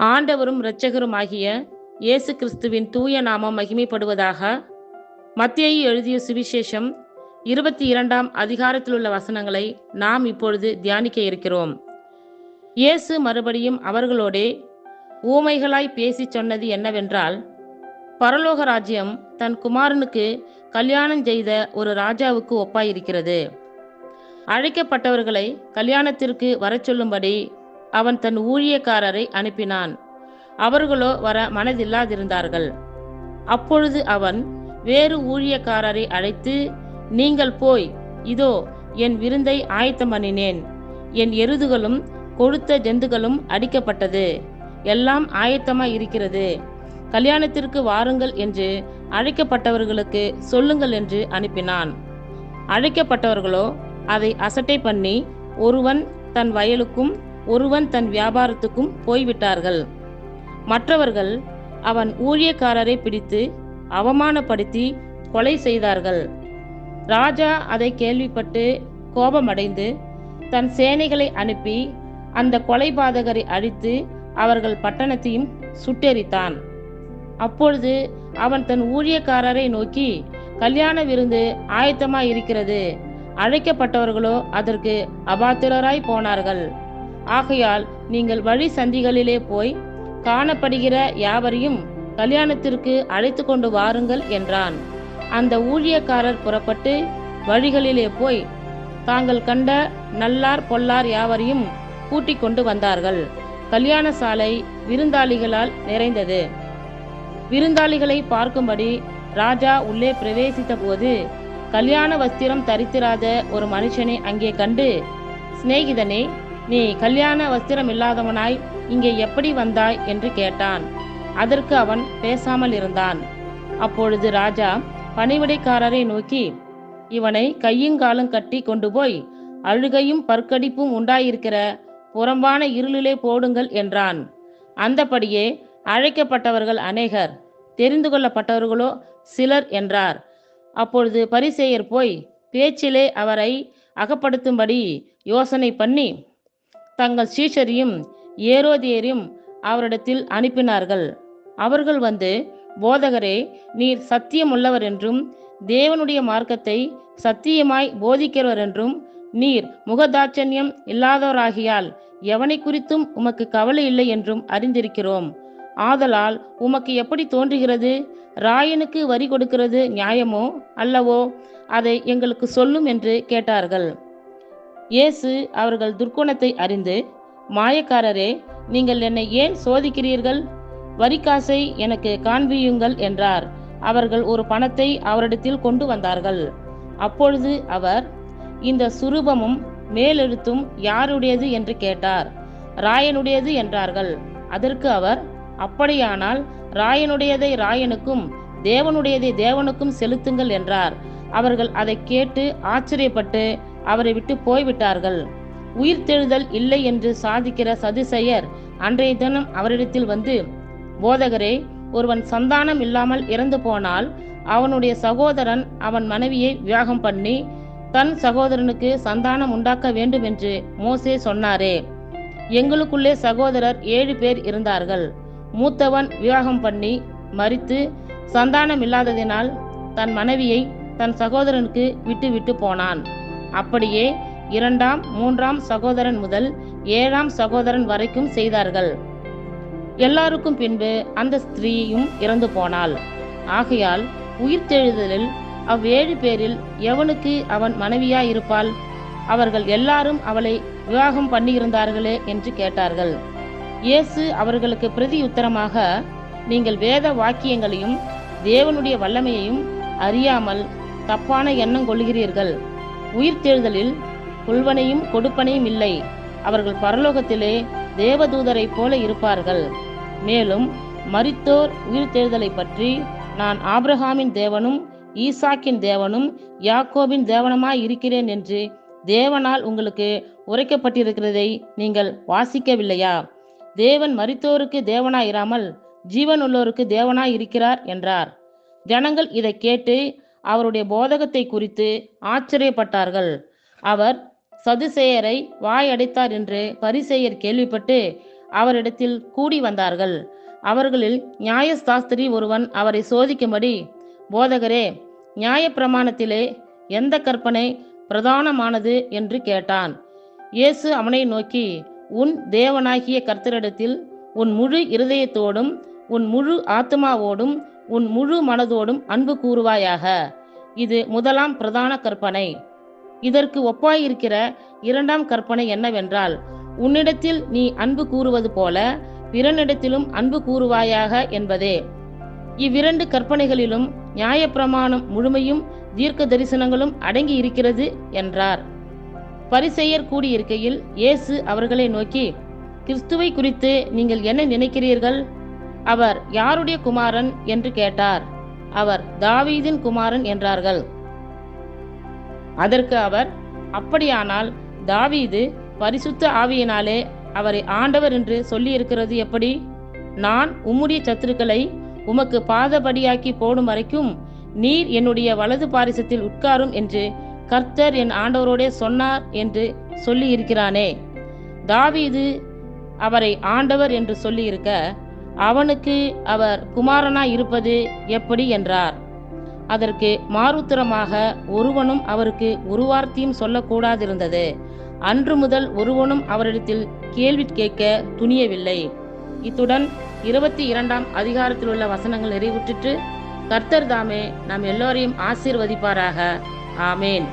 ஆண்டவரும் இரட்சகருமாகிய இயேசு கிறிஸ்துவின் தூய நாமம் மகிமைப்படுவதாக. மத்தேயு எழுதிய சுவிசேஷம் 22ஆம் அதிகாரத்திலுள்ள வசனங்களை நாம் இப்பொழுது தியானிக்க இருக்கிறோம். இயேசு மறுபடியும் அவர்களோடே ஊமைகளாய் பேசிச் சொன்னது என்னவென்றால், பரலோக ராஜ்யம் தன் குமாரனுக்கு கல்யாணம் செய்த ஒரு ராஜாவுக்கு ஒப்பாயிருக்கிறது. அழைக்கப்பட்டவர்களை கல்யாணத்திற்கு வரச் சொல்லும்படி அவன் தன் ஊழியக்காரரை அனுப்பினான். அவர்களோ வர மனதில்லாதிருந்தார்கள். அப்பொழுது அவன் வேறு ஊழியக்காரரை அழைத்து, நீங்கள் போய், இதோ என் விருந்தை ஆயத்தம் பண்ணினேன், என் எருதுகளும் கொழுத்த ஜந்துகளும் அடிக்கப்பட்டது, எல்லாம் ஆயத்தமாய் இருக்கிறது, கல்யாணத்திற்கு வாருங்கள் என்று அழைக்கப்பட்டவர்களுக்கு சொல்லுங்கள் என்று அனுப்பினான். அழைக்கப்பட்டவர்களோ அதை அசட்டை பண்ணி ஒருவன் தன் வயலுக்கும் ஒருவன் தன் வியாபாரத்துக்கும் போய்விட்டார்கள். மற்றவர்கள் அவன் ஊழியக்காரரை பிடித்து அவமானப்படுத்தி கொலை செய்தார்கள். ராஜா அதை கேள்விப்பட்டு கோபமடைந்து தன் சேனைகளை அனுப்பி அந்த கொலைபாதகரை அழித்து அவர்கள் பட்டணத்தையும் சுட்டெரித்தான். அப்பொழுது அவன் தன் ஊழியக்காரரை நோக்கி, கல்யாண விருந்து ஆயத்தமாயிருக்கிறது, அழைக்கப்பட்டவர்களோ அதற்கு அபாத்திரராய் போனார்கள். ஆகையால் நீங்கள் வழி சந்திகளிலே போய் காணப்படுகிற யாவரையும் கல்யாணத்திற்கு அழைத்து கொண்டு வாருங்கள் என்றான். அந்த ஊழியக்காரர் புறப்பட்டு வழிகளிலே போய் தாங்கள் கண்ட நல்லார் பொல்லார் யாவரையும் கூட்டிக் கொண்டு வந்தார்கள். கல்யாண சாலை விருந்தாளிகளால் நிறைந்தது. விருந்தாளிகளை பார்க்கும்படி ராஜா உள்ளே பிரவேசித்த போது கல்யாண வஸ்திரம் தரித்திராத ஒரு மனுஷனை அங்கே கண்டு, சிநேகிதனே, நீ கல்யாண வஸ்திரம் இல்லாதவனாய் இங்கே எப்படி வந்தாய் என்று கேட்டான். அதற்கு அவன் பேசாமல் இருந்தான். அப்பொழுது ராஜா பணிவிடைக்காரரை நோக்கி, இவனை கையுங்காலும் கட்டி கொண்டு போய் அழுகையும் பற்கடிப்பும் உண்டாயிருக்கிற புறம்பான இருளிலே போடுங்கள் என்றான். அந்தபடியே அழைக்கப்பட்டவர்கள் அநேகர், தெரிந்து கொள்ளப்பட்டவர்களோ சிலர் என்றார். அப்பொழுது பரிசேயர் போய் பேச்சிலே அவரை அகப்படுத்தும்படி யோசனை பண்ணி தங்கள் சீஷரையும் ஏரோதியரையும் அவரிடத்தில் அனுப்பினார்கள். அவர்கள் வந்து, போதகரே, நீர் சத்தியமுள்ளவர் என்றும் தேவனுடைய மார்க்கத்தை சத்தியமாய் போதிக்கிறவர் என்றும் நீர் முகதாட்சண்யம் இல்லாதவராகியால் எவனை குறித்தும் உமக்கு கவலை இல்லை என்றும் அறிந்திருக்கிறோம். ஆதலால் உமக்கு எப்படி தோன்றுகிறது? ராயனுக்கு வரி கொடுக்கிறது நியாயமோ அல்லவோ? அதை எங்களுக்கு சொல்லும் என்று கேட்டார்கள். இயேசு அவர்கள் துர்க்குணத்தை அறிந்து, மாயக்காரரே, நீங்கள் என்னை ஏன் சோதிக்கிறீர்கள்? வரிக்காசை எனக்கு காண்பியுங்கள் என்றார். அவர்கள் ஒரு பணத்தை அவரிடத்தில் கொண்டு வந்தார்கள். அப்பொழுது அவர், இந்த சுரூபமும் மேலெழுத்தும் யாருடையது என்று கேட்டார். ராயனுடையது என்றார்கள். அதற்கு அவர், அப்படியானால் ராயனுடையதை ராயனுக்கும் தேவனுடையதை தேவனுக்கும் செலுத்துங்கள் என்றார். அவர்கள் அதை கேட்டு ஆச்சரியப்பட்டு அவரை விட்டு போய்விட்டார்கள். உயிர்த்தெழுதல் இல்லை என்று சாதிக்கிற சதுசேயர் அன்றைய தினம் அவரிடத்தில் வந்து, போதகரே, ஒருவன் சந்தானம் இல்லாமல் இறந்து போனால் அவனுடைய சகோதரன் அவன் மனைவியை விவாகம் பண்ணி தன் சகோதரனுக்கு சந்தானம் உண்டாக்க வேண்டும் என்று மோசே சொன்னாரே. எங்களுக்குள்ளே சகோதரர் 7 பேர் இருந்தார்கள். மூத்தவன் விவாகம் பண்ணி மரித்து சந்தானம் இல்லாததினால் தன் மனைவியை தன் சகோதரனுக்கு விட்டு போனான். அப்படியே 2ஆம் 3ஆம் சகோதரன் முதல் 7ஆம் சகோதரன் வரைக்கும் செய்தார்கள். எல்லாருக்கும் பின்பு அந்த ஸ்திரீயும் இறந்து போனாள். ஆகையால் உயிர்த்தெழுதலில் 7 பேரில் எவனுக்கு அவன் மனைவியாயிருப்பாள்? அவர்கள் எல்லாரும் அவளை விவாகம் பண்ணியிருந்தார்களே என்று கேட்டார்கள். இயேசு அவர்களுக்கு பிரதியுத்தரமாக, நீங்கள் வேத வாக்கியங்களையும் தேவனுடைய வல்லமையையும் அறியாமல் தப்பான எண்ணம் கொள்கிறீர்கள். உயிர்த்தெழுதலில் கொள்வனையும் கொடுப்பனையும் இல்லை. அவர்கள் பரலோகத்திலே தேவதூதரை போல இருப்பார்கள். மேலும் மரித்தோர் உயிர்த்தெழுதலை பற்றி, நான் ஆபிரகாமின் தேவனும் ஈசாக்கின் தேவனும் யாக்கோபின் தேவனுமாய் இருக்கிறேன் என்று தேவனால் உங்களுக்கு உரைக்கப்பட்டிருக்கிறதை நீங்கள் வாசிக்கவில்லையா? தேவன் மரித்தோருக்கு தேவனாயிராமல் ஜீவனுள்ளோருக்கு தேவனாய் இருக்கிறார் என்றார். ஜனங்கள் இதை கேட்டு அவருடைய போதகத்தை குறித்து ஆச்சரியப்பட்டார்கள். அவர் சதுசேயரை வாயடைத்தார் என்று பரிசேயர் கேள்விப்பட்டு அவரிடத்தில் கூடி வந்தார்கள். அவர்களில் நியாயசாஸ்திரி ஒருவன் அவரை சோதிக்கும்படி, போதகரே, நியாயப்பிரமாணத்திலே எந்த கற்பனை பிரதானமானது என்று கேட்டான். இயேசு அவனை நோக்கி, உன் தேவனாகிய கர்த்தரிடத்தில் உன் முழு இருதயத்தோடும் உன் முழு ஆத்துமாவோடும் உன் முழு மனதோடும் அன்பு கூறுவாயாக. இது முதலாம் பிரதான கற்பனை. இதற்கு ஒப்பாயிருக்கிற இரண்டாம் கற்பனை என்னவென்றால், உன்னிடத்தில் நீ அன்பு கூறுவது போல பிறனிடத்திலும் அன்பு கூறுவாயாக என்பதே. இவ்விரண்டு கற்பனைகளிலும் நியாயப்பிரமாணம் முழுமையும் தீர்க்க தரிசனங்களும் அடங்கி இருக்கிறது என்றார். பரிசேயர் கூடியிருக்கையில் இயேசு அவர்களை நோக்கி, கிறிஸ்துவை குறித்து நீங்கள் என்ன நினைக்கிறீர்கள்? அவர் யாருடைய குமாரன் என்று கேட்டார். அவர் தாவீதின் குமாரன் என்றார்கள். அதற்கு அவர், அப்படியானால் தாவீது பரிசுத்த ஆவியினாலே அவரை ஆண்டவர் என்று சொல்லியிருக்கிறது எப்படி? நான் உம்முடைய சத்துருக்களை உமக்கு பாதபடியாக்கி போடும் வரைக்கும் நீர் என்னுடைய வலது பாரிசத்தில் உட்காரும் என்று கர்த்தர் என் ஆண்டவரோடே சொன்னார் என்று சொல்லி இருக்கிறானே. தாவீது அவரை ஆண்டவர் என்று சொல்லியிருக்க, அவனுக்கு அவர் குமாரனாய் இருப்பது எப்படி என்றார். அதற்கு மாறுத்தரமாக ஒருவனும் அவருக்கு ஒரு வார்த்தையும் சொல்லக்கூடாதிருந்தது. அன்று முதல் ஒருவனும் அவரிடத்தில் கேள்வி கேட்க துணியவில்லை. இத்துடன் 22ஆம் அதிகாரத்தில் உள்ள வசனங்கள் நிறைவுற்று. கர்த்தர் தாமே நாம் எல்லோரையும் ஆசீர்வதிப்பாராக. ஆமேன்.